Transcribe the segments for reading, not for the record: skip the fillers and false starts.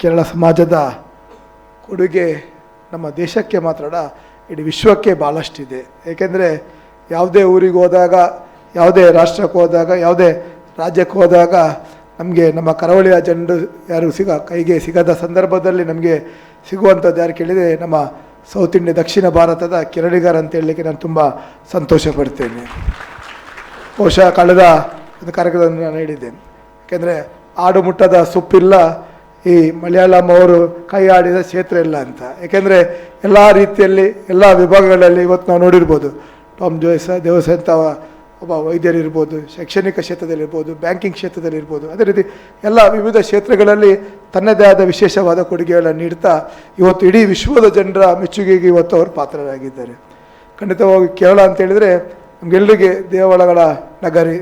ಕೇರಳ ಸಮಾಜದ ಕೊಡುಗೆ ನಮ್ಮ ದೇಶಕ್ಕೆ ಮಾತ್ರ ಅಲ್ಲ, ಇಡೀ ವಿಶ್ವಕ್ಕೆ ಭಾಳಷ್ಟಿದೆ. ಏಕೆಂದರೆ ಯಾವುದೇ ಊರಿಗೆ ಹೋದಾಗ, ಯಾವುದೇ ರಾಷ್ಟ್ರಕ್ಕೆ ಹೋದಾಗ, ಯಾವುದೇ ರಾಜ್ಯಕ್ಕೆ ಹೋದಾಗ ನಮಗೆ ನಮ್ಮ ಕರಾವಳಿಯ ಜನರು ಯಾರು ಕೈಗೆ ಸಿಗದ ಸಂದರ್ಭದಲ್ಲಿ ನಮಗೆ ಸಿಗುವಂಥದ್ದು ಯಾರು ಕೇಳಿದರೆ ನಮ್ಮ ಸೌತ್ ಇಂಡಿಯಾ, ದಕ್ಷಿಣ ಭಾರತದ ಕೇರಳಿಗರ ಅಂತ ಹೇಳಲಿಕ್ಕೆ ನಾನು ತುಂಬ ಸಂತೋಷ ಪಡ್ತೇನೆ. ಬಹುಶಃ ಕಳೆದ ಒಂದು ಕಾರ್ಯಕ್ರಮದಲ್ಲಿ ನಾನು ಹೇಳಿದ್ದೇನೆ, ಯಾಕೆಂದರೆ ಆಡು ಮುಟ್ಟದ ಸೊಪ್ಪಿಲ್ಲ, ಈ ಮಲಯಾಳಂ ಅವರು ಕೈ ಆಡಿದ ಕ್ಷೇತ್ರ ಇಲ್ಲ ಅಂತ. ಏಕೆಂದರೆ ಎಲ್ಲ ರೀತಿಯಲ್ಲಿ ಎಲ್ಲ ವಿಭಾಗಗಳಲ್ಲಿ ಇವತ್ತು ನಾವು ನೋಡಿರ್ಬೋದು, ಟಾಮ್ ದೇವಸ್ ಅಂತ ಒಬ್ಬ ವೈದ್ಯರಿರ್ಬೋದು, ಶೈಕ್ಷಣಿಕ ಕ್ಷೇತ್ರದಲ್ಲಿರ್ಬೋದು, ಬ್ಯಾಂಕಿಂಗ್ ಕ್ಷೇತ್ರದಲ್ಲಿರ್ಬೋದು, ಅದೇ ರೀತಿ ಎಲ್ಲ ವಿವಿಧ ಕ್ಷೇತ್ರಗಳಲ್ಲಿ ತನ್ನದೇ ಆದ ವಿಶೇಷವಾದ ಕೊಡುಗೆಗಳನ್ನು ನೀಡ್ತಾ ಇವತ್ತು ಇಡೀ ವಿಶ್ವದ ಜನರ ಮೆಚ್ಚುಗೆಗೆ ಇವತ್ತು ಅವರು ಪಾತ್ರರಾಗಿದ್ದಾರೆ. ಖಂಡಿತವಾಗಿ ಕೇರಳ ಅಂತ ಹೇಳಿದರೆ ನಮಗೆಲ್ಲರಿಗೆ ದೇವಳಗಳ ನಗರಿ,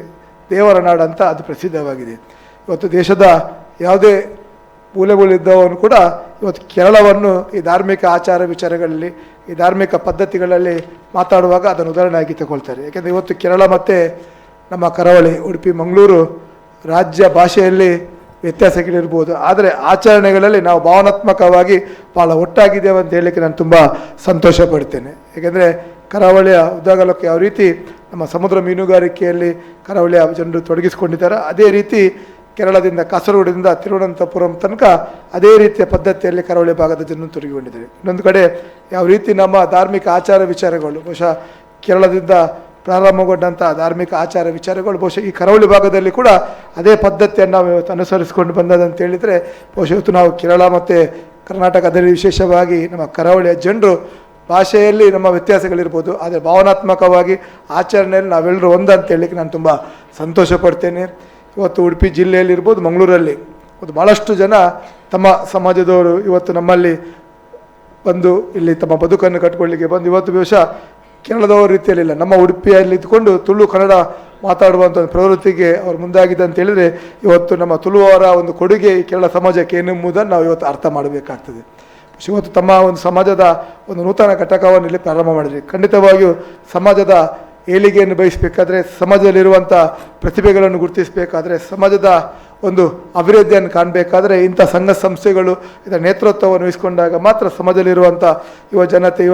ದೇವರ ನಾಡು ಅಂತ ಅದು ಪ್ರಸಿದ್ಧವಾಗಿದೆ. ಇವತ್ತು ದೇಶದ ಯಾವುದೇ ಮೂಲೆಗಳಿದ್ದವನು ಕೂಡ ಇವತ್ತು ಕೇರಳವನ್ನು ಈ ಧಾರ್ಮಿಕ ಆಚಾರ ವಿಚಾರಗಳಲ್ಲಿ, ಈ ಧಾರ್ಮಿಕ ಪದ್ಧತಿಗಳಲ್ಲಿ ಮಾತಾಡುವಾಗ ಅದನ್ನು ಉದಾಹರಣೆಯಾಗಿ ತಗೊಳ್ತಾರೆ. ಯಾಕೆಂದರೆ ಇವತ್ತು ಕೇರಳ ಮತ್ತು ನಮ್ಮ ಕರಾವಳಿ, ಉಡುಪಿ, ಮಂಗಳೂರು ರಾಜ್ಯ ಭಾಷೆಯಲ್ಲಿ ವ್ಯತ್ಯಾಸಗಳಿರ್ಬೋದು, ಆದರೆ ಆಚರಣೆಗಳಲ್ಲಿ ನಾವು ಭಾವನಾತ್ಮಕವಾಗಿ ಭಾಳ ಒಟ್ಟಾಗಿದ್ದೇವೆ ಅಂತ ಹೇಳಲಿಕ್ಕೆ ನಾನು ತುಂಬ ಸಂತೋಷ ಪಡ್ತೇನೆ. ಏಕೆಂದರೆ ಕರಾವಳಿಯ ಉದ್ದಾಗಲಕ್ಕೆ ಯಾವ ರೀತಿ ನಮ್ಮ ಸಮುದ್ರ ಮೀನುಗಾರಿಕೆಯಲ್ಲಿ ಕರಾವಳಿಯ ಜನರು ತೊಡಗಿಸಿಕೊಂಡಿದ್ದಾರೆ, ಅದೇ ರೀತಿ ಕೇರಳದಿಂದ ಕಾಸರಗೋಡಿಂದ ತಿರುವನಂತಪುರಂ ತನಕ ಅದೇ ರೀತಿಯ ಪದ್ಧತಿಯಲ್ಲಿ ಕರಾವಳಿ ಭಾಗದ ಜನರು ತೊಡಗಿಕೊಂಡಿದ್ದಾರೆ. ಇನ್ನೊಂದು ಕಡೆ ಯಾವ ರೀತಿ ನಮ್ಮ ಧಾರ್ಮಿಕ ಆಚಾರ ವಿಚಾರಗಳು ಬಹುಶಃ ಕೇರಳದಿಂದ ಪ್ರಾರಂಭಗೊಂಡಂಥ ಧಾರ್ಮಿಕ ಆಚಾರ ವಿಚಾರಗಳು ಬಹುಶಃ ಈ ಕರಾವಳಿ ಭಾಗದಲ್ಲಿ ಕೂಡ ಅದೇ ಪದ್ಧತಿಯನ್ನು ನಾವು ಇವತ್ತು ಅನುಸರಿಸಿಕೊಂಡು ಬಂದದಂತ ಹೇಳಿದರೆ ಬಹುಶಃ ಇವತ್ತು ನಾವು ಕೇರಳ ಮತ್ತು ಕರ್ನಾಟಕದಲ್ಲಿ ವಿಶೇಷವಾಗಿ ನಮ್ಮ ಕರಾವಳಿಯ ಜನರು ಭಾಷೆಯಲ್ಲಿ ನಮ್ಮ ವ್ಯತ್ಯಾಸಗಳಿರ್ಬೋದು, ಆದರೆ ಭಾವನಾತ್ಮಕವಾಗಿ ಆಚರಣೆಯಲ್ಲಿ ನಾವೆಲ್ಲರೂ ಒಂದಂತ ಹೇಳಲಿಕ್ಕೆ ನಾನು ತುಂಬ ಸಂತೋಷ ಪಡ್ತೇನೆ. ಇವತ್ತು ಉಡುಪಿ ಜಿಲ್ಲೆಯಲ್ಲಿರ್ಬೋದು, ಮಂಗಳೂರಲ್ಲಿ ಇವತ್ತು ಭಾಳಷ್ಟು ಜನ ತಮ್ಮ ಸಮಾಜದವರು ಇವತ್ತು ನಮ್ಮಲ್ಲಿ ಬಂದು ಇಲ್ಲಿ ತಮ್ಮ ಬದುಕನ್ನು ಕಟ್ಕೊಳ್ಳಿಕ್ಕೆ ಬಂದು ಇವತ್ತು ಬಹುಶಃ ಕೇರಳದವರ ರೀತಿಯಲ್ಲಿಲ್ಲ, ನಮ್ಮ ಉಡುಪಿಯಲ್ಲಿ ಇದ್ದುಕೊಂಡು ತುಳು ಕನ್ನಡ ಮಾತಾಡುವಂಥ ಒಂದು ಪ್ರವೃತ್ತಿಗೆ ಅವರು ಮುಂದಾಗಿದೆ ಅಂತ ಹೇಳಿದರೆ ಇವತ್ತು ನಮ್ಮ ತುಳುವವರ ಒಂದು ಕೊಡುಗೆ ಈ ಕೇರಳ ಸಮಾಜಕ್ಕೆ ಏನೆಂಬುದನ್ನು ನಾವು ಇವತ್ತು ಅರ್ಥ ಮಾಡಬೇಕಾಗ್ತದೆ. ಇವತ್ತು ತಮ್ಮ ಒಂದು ಸಮಾಜದ ಒಂದು ನೂತನ ಘಟಕವನ್ನು ಇಲ್ಲಿ ಪ್ರಾರಂಭ ಮಾಡಿದ್ರಿ. ಖಂಡಿತವಾಗಿಯೂ ಸಮಾಜದ ಏಳಿಗೆಯನ್ನು ಬಯಸಬೇಕಾದ್ರೆ, ಸಮಾಜದಲ್ಲಿರುವಂಥ ಪ್ರತಿಭೆಗಳನ್ನು ಗುರುತಿಸಬೇಕಾದ್ರೆ, ಸಮಾಜದ ಒಂದು ಅಭಿವೃದ್ಧಿಯನ್ನು ಕಾಣಬೇಕಾದ್ರೆ ಇಂಥ ಸಂಘ ಸಂಸ್ಥೆಗಳು ಇದರ ನೇತೃತ್ವವನ್ನು ವಹಿಸಿಕೊಂಡಾಗ ಮಾತ್ರ ಸಮಾಜದಲ್ಲಿರುವಂಥ ಯುವ ಜನತೆ,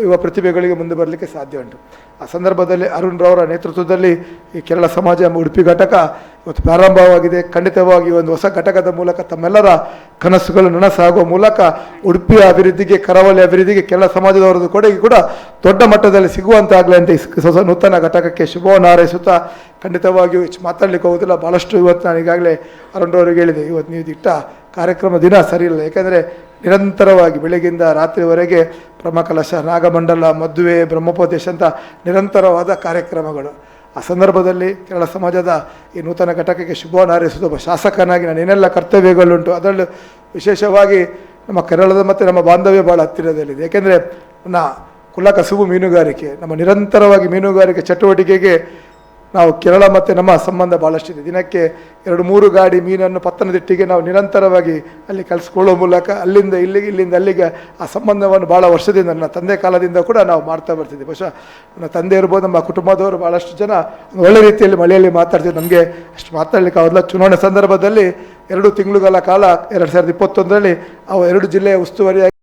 ಯುವ ಪ್ರತಿಭೆಗಳಿಗೆ ಮುಂದೆ ಬರಲಿಕ್ಕೆ ಸಾಧ್ಯ ಉಂಟು. ಆ ಸಂದರ್ಭದಲ್ಲಿ ಅರುಣ್ ರವರ ನೇತೃತ್ವದಲ್ಲಿ ಈ ಕೇರಳ ಸಮಾಜ ಎಂಬ ಉಡುಪಿ ಘಟಕ ಇವತ್ತು ಪ್ರಾರಂಭವಾಗಿದೆ. ಖಂಡಿತವಾಗಿ ಒಂದು ಹೊಸ ಘಟಕದ ಮೂಲಕ ತಮ್ಮೆಲ್ಲರ ಕನಸುಗಳು ನನಸಾಗುವ ಮೂಲಕ ಉಡುಪಿಯ ಅಭಿವೃದ್ಧಿಗೆ, ಕರಾವಳಿ ಅಭಿವೃದ್ಧಿಗೆ ಕೇರಳ ಸಮಾಜದವರದ್ದು ಕೊಡುಗೆ ಕೂಡ ದೊಡ್ಡ ಮಟ್ಟದಲ್ಲಿ ಸಿಗುವಂತಾಗಲಿ ಅಂತ ಹೊಸ ನೂತನ ಘಟಕಕ್ಕೆ ಶುಭವನ್ನು ಹಾರೈಸುತ್ತಾ ಖಂಡಿತವಾಗಿಯೂ ಹೆಚ್ಚು ಮಾತಾಡಲಿಕ್ಕೆ ಹೋಗೋದಿಲ್ಲ. ಭಾಳಷ್ಟು ಇವತ್ತು ನಾನು ಈಗಾಗಲೇ ಅರುಣ್ರವರಿಗೆ ಹೇಳಿದೆ, ಇವತ್ತು ನೀವು ಇಟ್ಟ ಕಾರ್ಯಕ್ರಮ ದಿನ ಸರಿ ಇಲ್ಲ. ಯಾಕೆಂದರೆ ನಿರಂತರವಾಗಿ ಬೆಳಗ್ಗಿಂದ ರಾತ್ರಿವರೆಗೆ ಬ್ರಹ್ಮಕಲಶ, ನಾಗಮಂಡಲ, ಮದುವೆ, ಬ್ರಹ್ಮೋಪದೇಶ ಅಂತ ನಿರಂತರವಾದ ಕಾರ್ಯಕ್ರಮಗಳು. ಆ ಸಂದರ್ಭದಲ್ಲಿ ಕೇರಳ ಸಮಾಜದ ಈ ನೂತನ ಘಟಕಕ್ಕೆ ಶುಭವನ್ನು ಹಾರೈಸುವುದು ಒಬ್ಬ ಶಾಸಕನಾಗಿ ನಾನು ಏನೆಲ್ಲ ಕರ್ತವ್ಯಗಳುಂಟು, ಅದರಲ್ಲೂ ವಿಶೇಷವಾಗಿ ನಮ್ಮ ಕೇರಳದ ಮತ್ತು ನಮ್ಮ ಬಾಂಧವ್ಯ ಭಾಳ ಹತ್ತಿರದಲ್ಲಿದೆ. ಏಕೆಂದರೆ ನನ್ನ ಕುಲ ಕಸುಬು ಮೀನುಗಾರಿಕೆ, ನಮ್ಮ ನಿರಂತರವಾಗಿ ಮೀನುಗಾರಿಕೆ ಚಟುವಟಿಕೆಗೆ ನಾವು ಕೇರಳ ಮತ್ತು ನಮ್ಮ ಸಂಬಂಧ ಭಾಳಷ್ಟಿದೆ. ದಿನಕ್ಕೆ 2-3 ಗಾಡಿ ಮೀನನ್ನು ಪತ್ತನದಿಟ್ಟಿಗೆ ನಾವು ನಿರಂತರವಾಗಿ ಅಲ್ಲಿ ಕಳಿಸ್ಕೊಳ್ಳೋ ಮೂಲಕ ಅಲ್ಲಿಂದ ಇಲ್ಲಿಗೆ, ಇಲ್ಲಿಂದ ಅಲ್ಲಿಗೆ ಆ ಸಂಬಂಧವನ್ನು ಭಾಳ ವರ್ಷದಿಂದ ನನ್ನ ತಂದೆ ಕಾಲದಿಂದ ಕೂಡ ನಾವು ಮಾಡ್ತಾ ಬರ್ತಿದ್ದೆ. ಬಹುಶಃ ನನ್ನ ತಂದೆ ಇರ್ಬೋದು, ನಮ್ಮ ಕುಟುಂಬದವರು ಭಾಳಷ್ಟು ಜನ ಒಳ್ಳೆ ರೀತಿಯಲ್ಲಿ ಮಳೆಯಲ್ಲಿ ಮಾತಾಡ್ತಿದ್ದೆ. ನಮಗೆ ಅಷ್ಟು ಮಾತಾಡಲಿಕ್ಕೆ ಅವರೆಲ್ಲ ಚುನಾವಣೆ ಸಂದರ್ಭದಲ್ಲಿ 2 ತಿಂಗಳುಗಳ ಕಾಲ 2021ರಲ್ಲಿ ಆ 2 ಜಿಲ್ಲೆಯ ಉಸ್ತುವಾರಿಯಾಗಿ